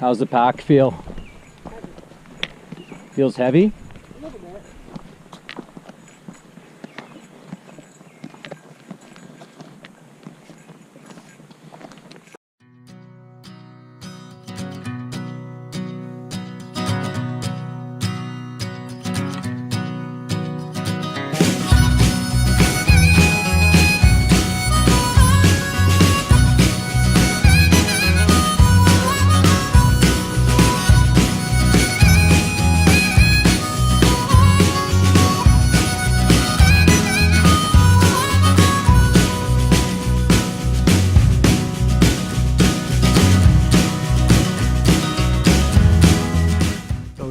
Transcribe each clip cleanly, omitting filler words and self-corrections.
How's the pack feel? Feels heavy? A little bit.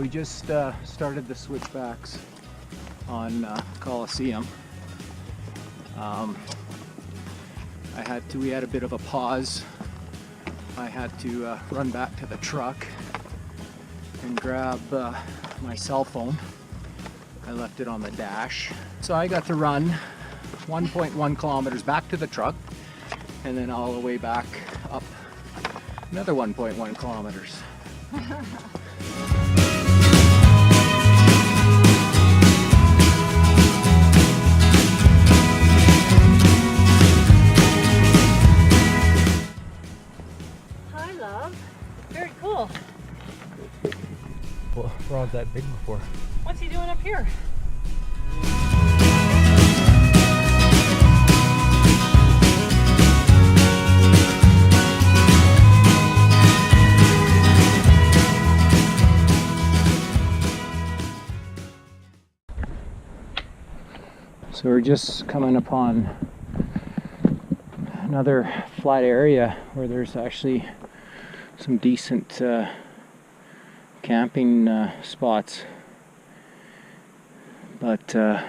Just started the switchbacks on Coliseum. We had a bit of a pause. I had to run back to the truck and grab my cell phone. I left it on the dash. So I got to run 1.1 kilometers back to the truck and then all the way back up another 1.1 kilometers. Very cool. Well, we're not that big before. What's he doing up here? So we're just coming upon another flat area where there's actually some decent camping spots, but I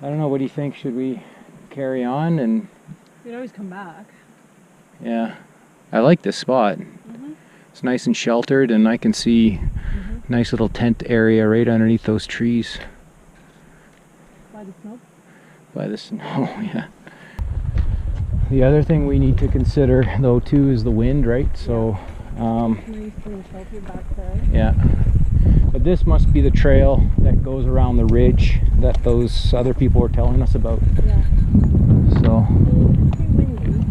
don't know, what do you think? Should we carry on? And You can always come back. yeah, I like this spot. It's nice and sheltered, and I can see nice little tent area right underneath those trees. By the snow? By the snow, yeah. The other thing we need to consider though too is the wind, right? So Nice and sheltered back there. yeah, but this must be the trail that goes around the ridge that those other people were telling us about. Yeah. So It's pretty windy.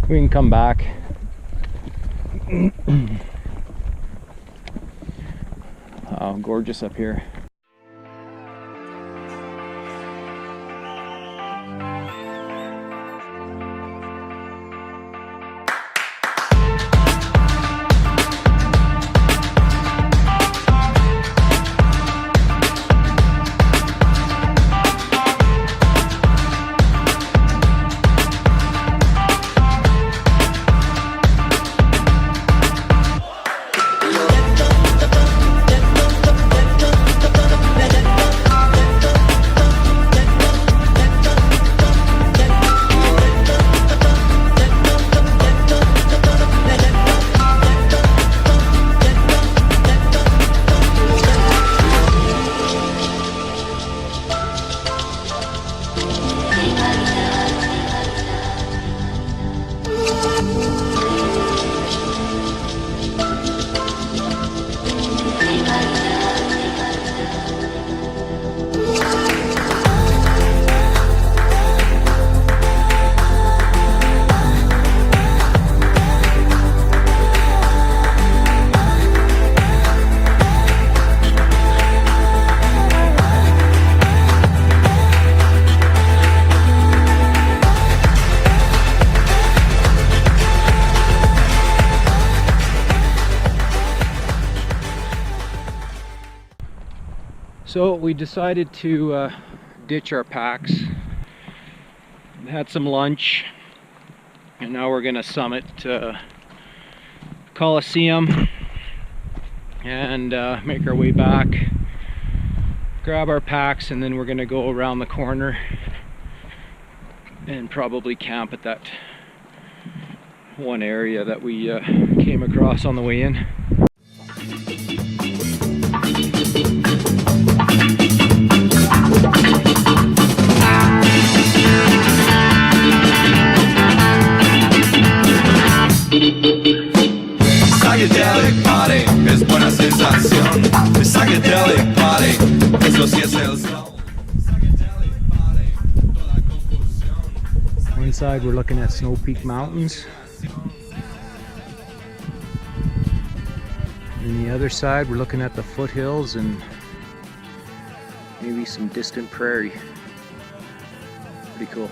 we can come back. Oh, gorgeous up here. So we decided to ditch our packs, had some lunch, and now we're gonna summit Coliseum and make our way back, grab our packs, and then we're gonna go around the corner and probably camp at that one area that we came across on the way in. party, eso sí es el soul. Psychedelic party, toda confusión. One side we're looking at Snow Peak Mountains. And the other side we're looking at the foothills and maybe some distant prairie. Pretty cool.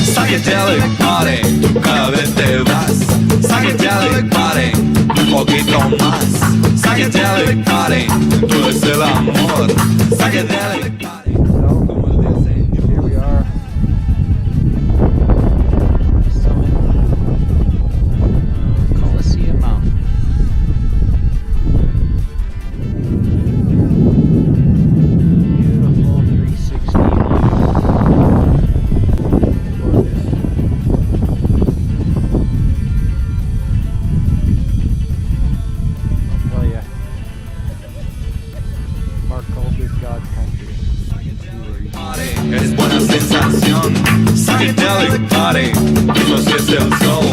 Psychedelic party, tú cada vez te vas. Psychedelic party, un poquito más. Psychedelic party, tú es el amor. Psychedelic party, como el diseño. Here we are. Summit. Coliseum Mountain. Beautiful 360 I'll tell ya, Mark called this God's country. Es buena sensación. Psychedelic party, eso sí es el soul.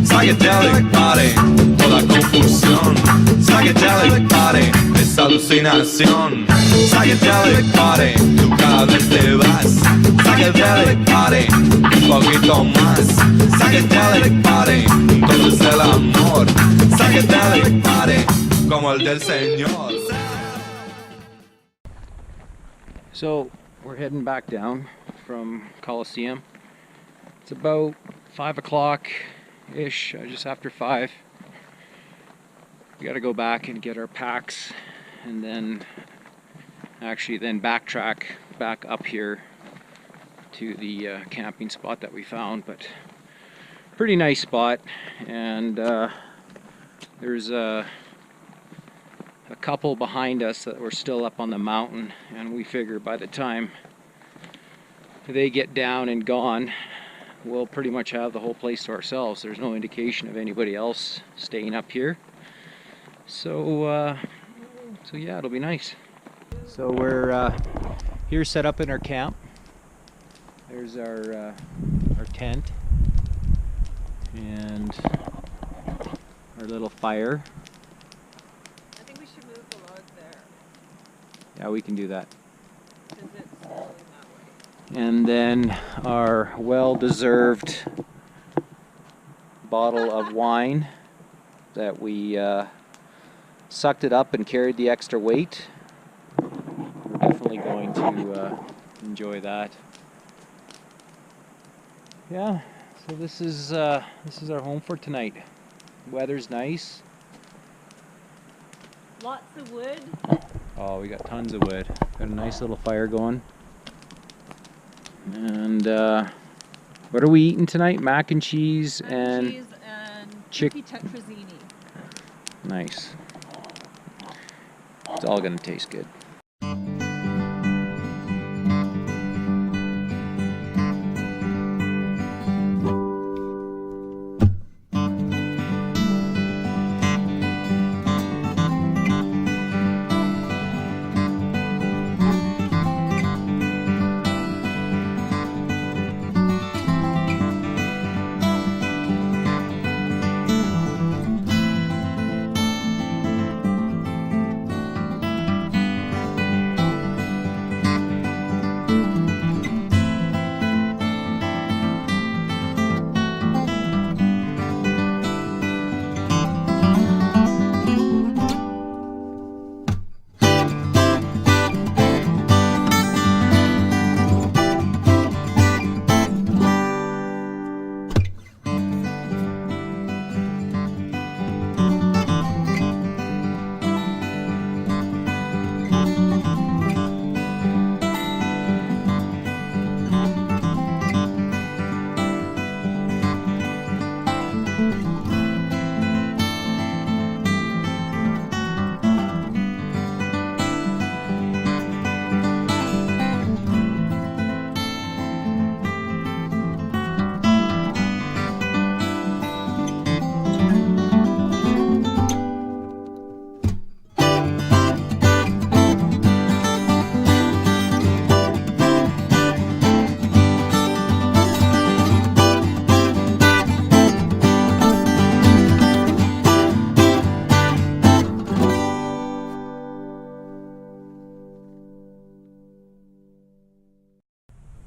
Psychedelic party, toda confusión. Psychedelic party, es alucinación. Psychedelic party, tú cada vez te vas. Psychedelic party, un poquito más. Psychedelic party, todo es el amor. Psychedelic party, como el del Señor. So we're heading back down from Coliseum. It's about 5 o'clock ish, just after 5. We gotta go back and get our packs and then backtrack back up here to the camping spot that we found. But pretty nice spot, and there's a couple behind us that were still up on the mountain, and we figure by the time they get down and gone, we'll pretty much have the whole place to ourselves. There's no indication of anybody else staying up here, so yeah, it'll be nice. So we're here set up in our camp. There's our tent and our little fire. I think we should move the log there. Yeah, we can do that. Because it's going that way. And then our well-deserved bottle of wine that we sucked it up and carried the extra weight. We're definitely going to enjoy that. Yeah, so this is our home for tonight. Weather's nice. Lots of wood. Oh, we got tons of wood. Got a nice little fire going. And what are we eating tonight? Mac and cheese and Cheese and chick- tetrazzini. Nice. It's all gonna taste good.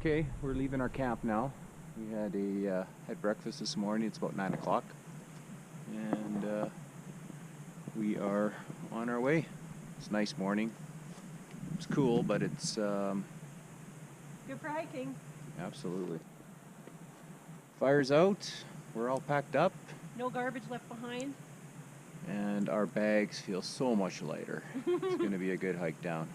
Okay, we're leaving our camp now. We had breakfast this morning. It's about 9 o'clock, and we are on our way. It's a nice morning. It's cool, but it's Good for hiking. absolutely. Fire's out. We're all packed up, No garbage left behind. and our bags feel so much lighter. It's going to be a good hike down.